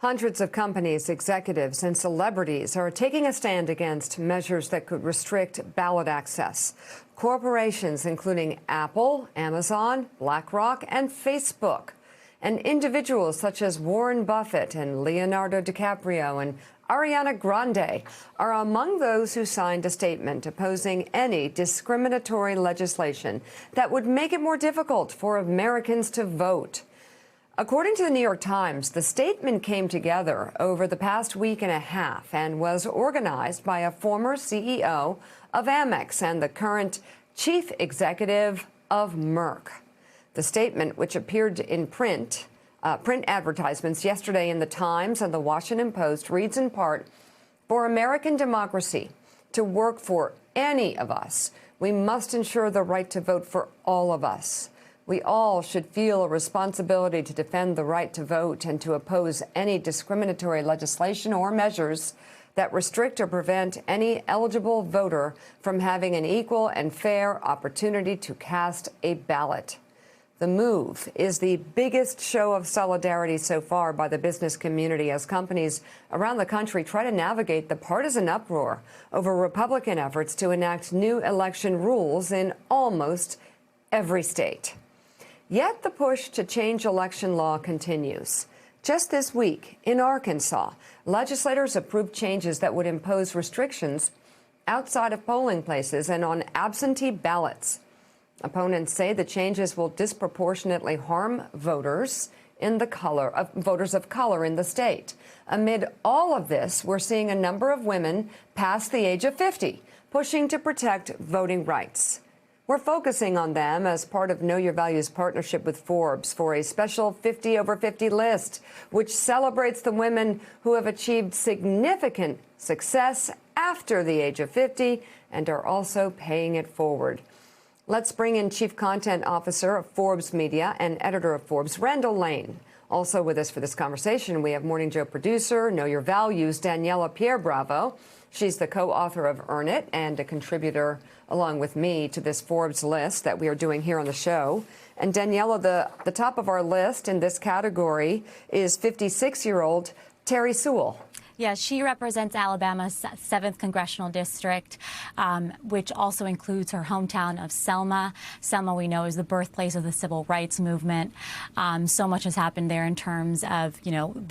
Hundreds of companies, executives, and celebrities are taking a stand against measures that could restrict ballot access. Corporations including Apple, Amazon, BlackRock, and Facebook, and individuals such as Warren Buffett and Leonardo DiCaprio and Ariana Grande are among those who signed a statement opposing any discriminatory legislation that would make it more difficult for Americans to vote. According to the New York Times, the statement came together over the past week and a half and was organized by a former CEO of Amex and the current chief executive of Merck. The statement, which appeared in print advertisements yesterday in the Times and the Washington Post, reads in part, "For American democracy to work for any of us, we must ensure the right to vote for all of us. We all should feel a responsibility to defend the right to vote and to oppose any discriminatory legislation or measures that restrict or prevent any eligible voter from having an equal and fair opportunity to cast a ballot." The move is the biggest show of solidarity so far by the business community as companies around the country try to navigate the partisan uproar over Republican efforts to enact new election rules in almost every state. Yet the push to change election law continues. Just this week, in Arkansas, legislators approved changes that would impose restrictions outside of polling places and on absentee ballots. Opponents say the changes will disproportionately harm voters of color in the state. Amid all of this, we're seeing a number of women past the age of 50 pushing to protect voting rights. We're focusing on them as part of Know Your Values partnership with Forbes for a special 50 over 50 list, which celebrates the women who have achieved significant success after the age of 50 and are also paying it forward. Let's bring in Chief Content Officer of Forbes Media and editor of Forbes, Randall Lane. Also with us for this conversation, we have Morning Joe producer, Know Your Values, Daniela Pierre-Bravo. She's the co-author of Earn It and a contributor, along with me, to this Forbes list that we are doing here on the show. And Daniela, the top of our list in this category is 56-year-old Terry Sewell. Yeah, she represents Alabama's 7th Congressional District, which also includes her hometown of Selma. Selma, we know, is the birthplace of the civil rights movement. So much has happened there in terms of,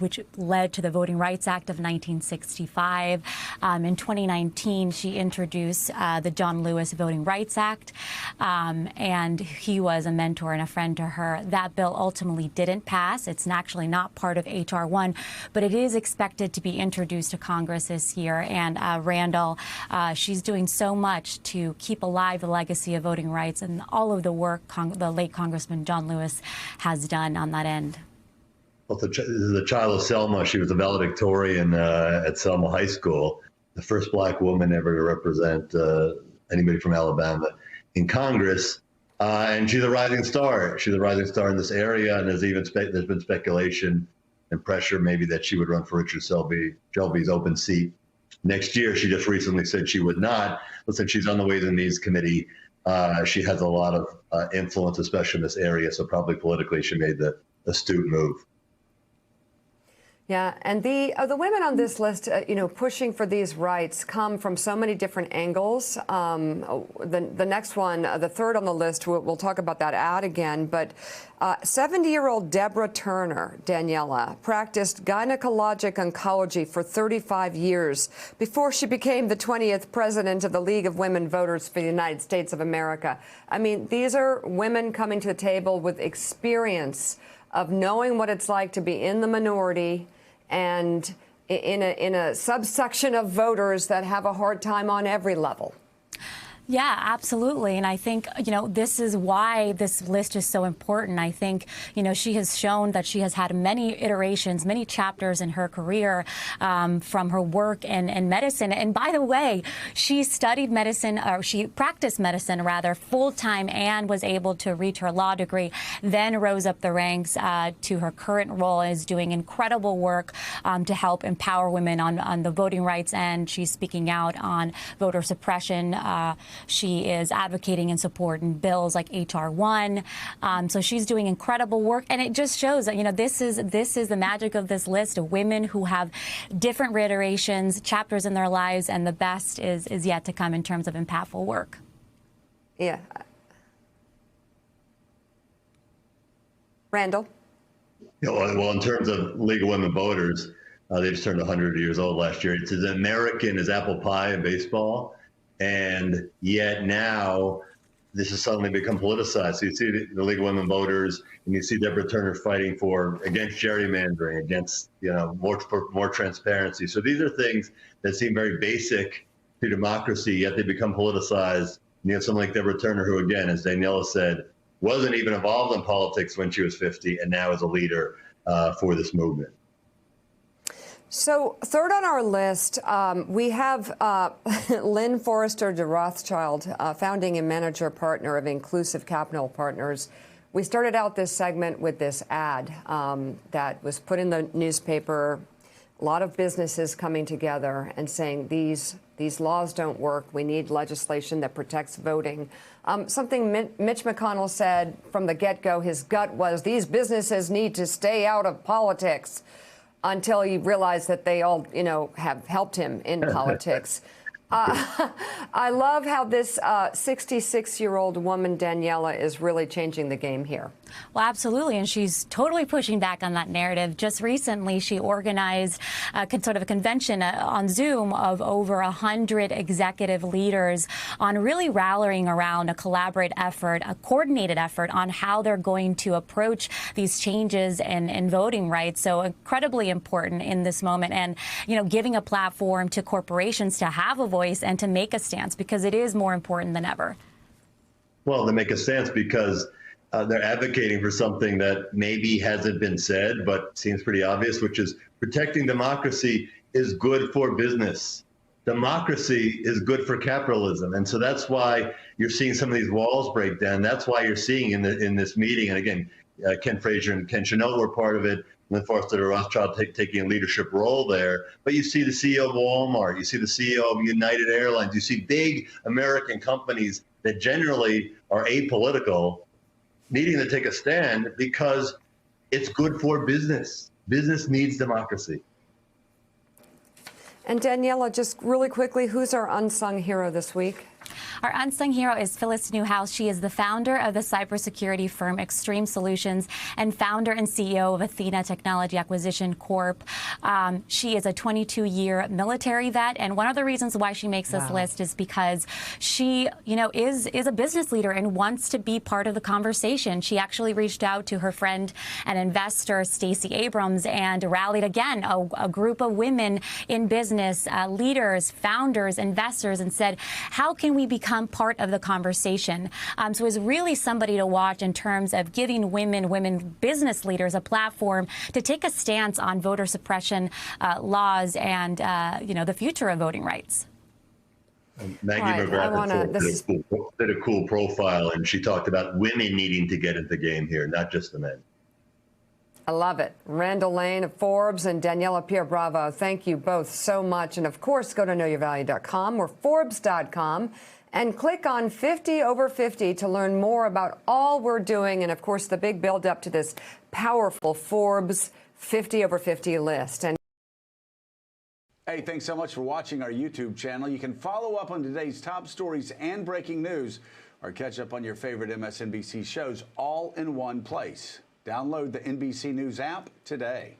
which led to the Voting Rights Act of 1965. In 2019, she introduced the John Lewis Voting Rights Act, and he was a mentor and a friend to her. That bill ultimately didn't pass. It's actually not part of H.R. 1, but it is expected to be introduced to Congress this year. And Randall, she's doing so much to keep alive the legacy of voting rights and all of the work the late Congressman John Lewis has done on that end. Well, the child of Selma, she was a valedictorian at Selma High School, the first black woman ever to represent anybody from Alabama in Congress. And she's a rising star. She's a rising star in this area, and there's been speculation and pressure maybe that she would run for Richard Shelby's open seat next year. She just recently said she would not. Listen, she's on the Ways and Means Committee. She has a lot of influence, especially in this area, so probably politically she made the astute move. Yeah, and the women on this list, pushing for these rights come from so many different angles. The next one, the third on the list, we'll talk about that ad again, but 70-year-old Deborah Turner, Daniela, practiced gynecologic oncology for 35 years before she became the 20th president of the League of Women Voters for the United States of America. I mean, these are women coming to the table with experience of knowing what it's like to be in the minority and in a subsection of voters that have a hard time on every level. Yeah, absolutely. And I think, this is why this list is so important. I think, she has shown that she has had many iterations, many chapters in her career from her work in medicine. And by the way, she studied medicine, or she practiced medicine, rather, full-time and was able to reach her law degree, then rose up the ranks to her current role and is doing incredible work to help empower women on the voting rights end. She's speaking out on voter suppression She is advocating in support in bills like H.R. 1. So she's doing incredible work. And it just shows that, you know, this is the magic of this list of women who have different reiterations, chapters in their lives, and the best is yet to come in terms of impactful work. Yeah. Randall? Yeah, well, in terms of League of Women Voters, they just turned 100 years old last year. It's as American as apple pie in baseball. And yet now this has suddenly become politicized. So you see the League of Women Voters, and you see Deborah Turner fighting against gerrymandering, against, you know, more transparency. So these are things that seem very basic to democracy, yet they become politicized. And you have someone like Deborah Turner, who, again, as Daniela said, wasn't even involved in politics when she was 50, and now is a leader for this movement. So third on our list, we have Lynn Forrester de Rothschild, founding and manager partner of Inclusive Capital Partners. We started out this segment with this ad that was put in the newspaper. A lot of businesses coming together and saying these laws don't work. We need legislation that protects voting. Something Mitch McConnell said from the get-go, his gut was these businesses need to stay out of politics, until he realized that they all, you know, have helped him in politics. I love how this 66-year-old woman, Daniela, is really changing the game here. Well, absolutely. And she's totally pushing back on that narrative. Just recently, she organized sort of a convention on Zoom of over 100 executive leaders on really rallying around a collaborative effort, a coordinated effort on how they're going to approach these changes in voting rights. So incredibly important in this moment. And, you know, giving a platform to corporations to have a voice and to make a stance, because it is more important than ever. Well, they make a stance because they're advocating for something that maybe hasn't been said, but seems pretty obvious, which is protecting democracy is good for business. Democracy is good for capitalism. And so that's why you're seeing some of these walls break down. That's why you're seeing in this meeting, and again, Ken Frazier and Ken Chenault were part of it, Lynn Forrester de Rothschild taking a leadership role there. But you see the CEO of Walmart, you see the CEO of United Airlines, you see big American companies that generally are apolitical needing to take a stand because it's good for business. Business needs democracy. And Daniela, just really quickly, who's our unsung hero this week? Our unsung hero is Phyllis Newhouse. She is the founder of the cybersecurity firm Extreme Solutions and founder and CEO of Athena Technology Acquisition Corp. She is a 22-year military vet, and one of the reasons why she makes this list is because she, you know, is a business leader and wants to be part of the conversation. She actually reached out to her friend and investor Stacey Abrams and rallied again a group of women in business, leaders, founders, investors, and said, how can we become part of the conversation? So it's really somebody to watch in terms of giving women business leaders a platform to take a stance on voter suppression laws and, you know, the future of voting rights. Maggie McGrath did a cool profile, and she talked about women needing to get into the game here, not just the men. I love it. Randall Lane of Forbes and Daniela Pierre-Bravo, thank you both so much. And of course, go to knowyourvalue.com or Forbes.com and click on 50 over 50 to learn more about all we're doing. And of course, the big build up to this powerful Forbes 50 over 50 list. And hey, thanks so much for watching our YouTube channel. You can follow up on today's top stories and breaking news, or catch up on your favorite MSNBC shows all in one place. Download the NBC News app today.